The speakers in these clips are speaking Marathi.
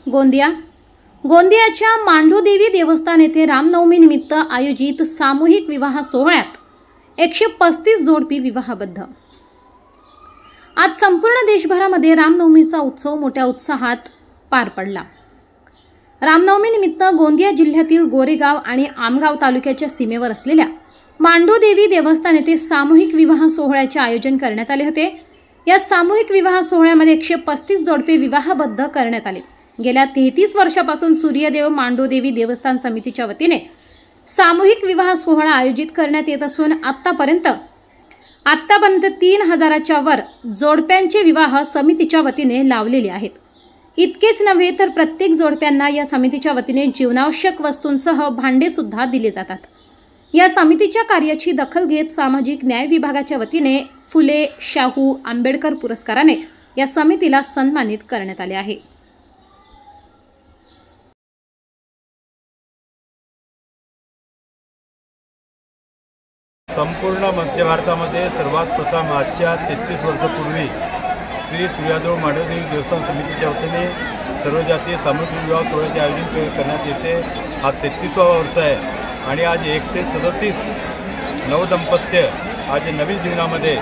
गोंदियाच्या मांढोदेवी देवस्थान येथे रामनवमी निमित्त आयोजित सामूहिक विवाह सोहळ्यात 135 जोडपी विवाहबद्ध। आज संपूर्ण देशभरामध्ये रामनवमीचा उत्सव मोठ्या उत्साहात पार पडला। रामनवमी निमित्त गोंदिया जिल्ह्यातील गोरेगाव आणि आमगाव तालुक्याच्या सीमेवर असलेल्या मांढोदेवी देवस्थान येथे सामूहिक विवाह सोहळ्याचे आयोजन करण्यात आले होते। या सामूहिक विवाह सोहळ्यामध्ये 135 जोडपे विवाहबद्ध करण्यात आले। गेल्या 33 वर्षापासून सूर्यदेव मांढोदेवी देवस्थान समितीच्या वतीने सामूहिक विवाह सोहळा आयोजित करण्यात येत असून आतापर्यंत 3000च्या वर जोडप्यांचे विवाह समितीच्या वतीने लावलेले आहेत। इतकेच नव्हे तर प्रत्येक जोडप्यांना या समितीच्या वतीने जीवनावश्यक वस्तूंसह भांडे सुद्धा दिले जातात। या समितीच्या कार्याची दखल घेत सामाजिक न्याय विभागाच्या वतीने फुले शाहू आंबेडकर पुरस्काराने या समितीला सन्मानित करण्यात आले आहे। संपूर्ण मध्य भारतामध्ये सर्वात प्रथम आजच्या 33 वर्षापूर्वी श्री सूर्यदेव मांढोदेवी देवस्थान समितीच्या वतीने सर्व जातीय सामूहिक विवाह सोहळ्याचे आयोजन करण्यात येते। हा 33वा वर्ष आहे आणि आज 137 नवदंपत्य आज नवीन जीवनामध्ये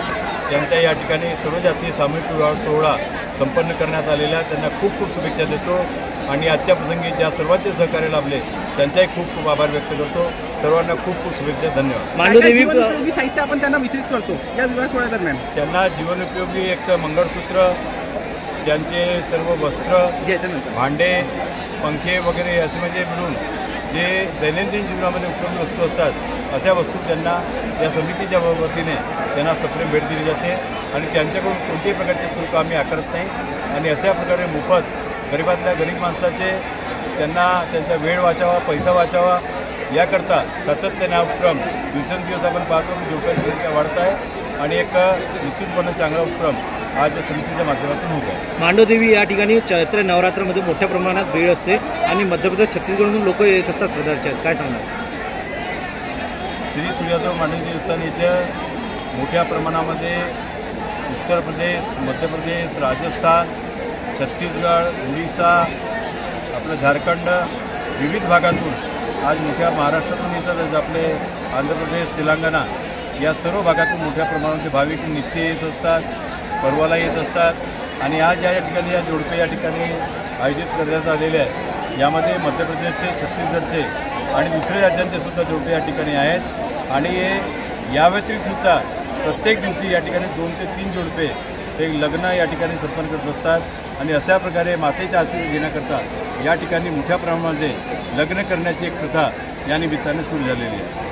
त्यांच्या या ठिकाणी सर्व जातीय सामूहिक विवाह सोहळा संपन्न करण्यात आलेला आहे। त्यांना खूप खूप शुभेच्छा देतो आणि आजच्या प्रसंगी ज्या सर्वांचे सहकार्य लाभले त्यांचाही खूप खूप आभार व्यक्त करतो। सर्वांना खूप खूप शुभेच्छा, धन्यवाद। मांढोदेवी साहित्य आपण त्यांना वितरित करतो या विवाह सोहळ्यादरम्यान। त्यांना जीवनोपयोगी एक मंगळसूत्र, त्यांचे सर्व वस्त्र, भांडे, पंखे वगैरे असे म्हणजे मिळून जे दैनंदिन जीवनामध्ये उपयोगी वस्तू असतात अशा वस्तू त्यांना या समितीच्या वतीने त्यांना सप्रेम भेट दिली जाते आणि त्यांच्याकडून कोणत्याही प्रकारचे शुल्क आम्ही आकारत नाही आणि अशा प्रकारे मोफत गरीबातल्या गरीब माणसाचे त्यांना त्यांचा वेळ वाचावा, पैसा वाचावा याकरता सातत्याने हा उपक्रम दिवसेंदिवस आपण पाहतो की जोडप्यांची संख्या वाढत आहे आणि एक निश्चितपणे चांगला उपक्रम आज समितीच्या माध्यमातून होत आहे। मांढोदेवी या ठिकाणी चैत्र नवरात्रामध्ये मोठ्या प्रमाणात भीड असते आणि मध्य प्रदेश छत्तीसगडमधून लोक येत असतात श्रद्धाळूचे, काय सांगणार? श्री सूर्यदेव मांढोदेवी देवस्थान इथे मोठ्या प्रमाणामध्ये उत्तर प्रदेश, मध्य प्रदेश, राजस्थान, छत्तीसगड, उडीसा, आपलं झारखंड विविध भागातून आज मोठ्या महाराष्ट्रातून येतात, आपले आंध्र प्रदेश, तेलंगणा या सर्व भागातून मोठ्या प्रमाणामध्ये भाविक नित्य येत असतात, परवाला येत असतात आणि आज या ठिकाणी या जोडपे या ठिकाणी आयोजित करण्यात आलेले आहे। यामध्ये मध्य प्रदेशचे, छत्तीसगडचे आणि दुसऱ्या राज्यांचे सुद्धा जोडपे या ठिकाणी आहेत आणि या व्यतिरिक्त सुद्धा प्रत्येक दिवशी या ठिकाणी 2 ते 3 जोडपे एक लग्न या ठिकाणी संपन्न करत असतात आणि अशा प्रकारे मातेचा आशीर्वाद घेण्याकरता या ठिकाणी मोठ्या प्रमाणामध्ये लग्न करण्याची एक प्रथा या निमित्ताने सुरू झालेली आहे।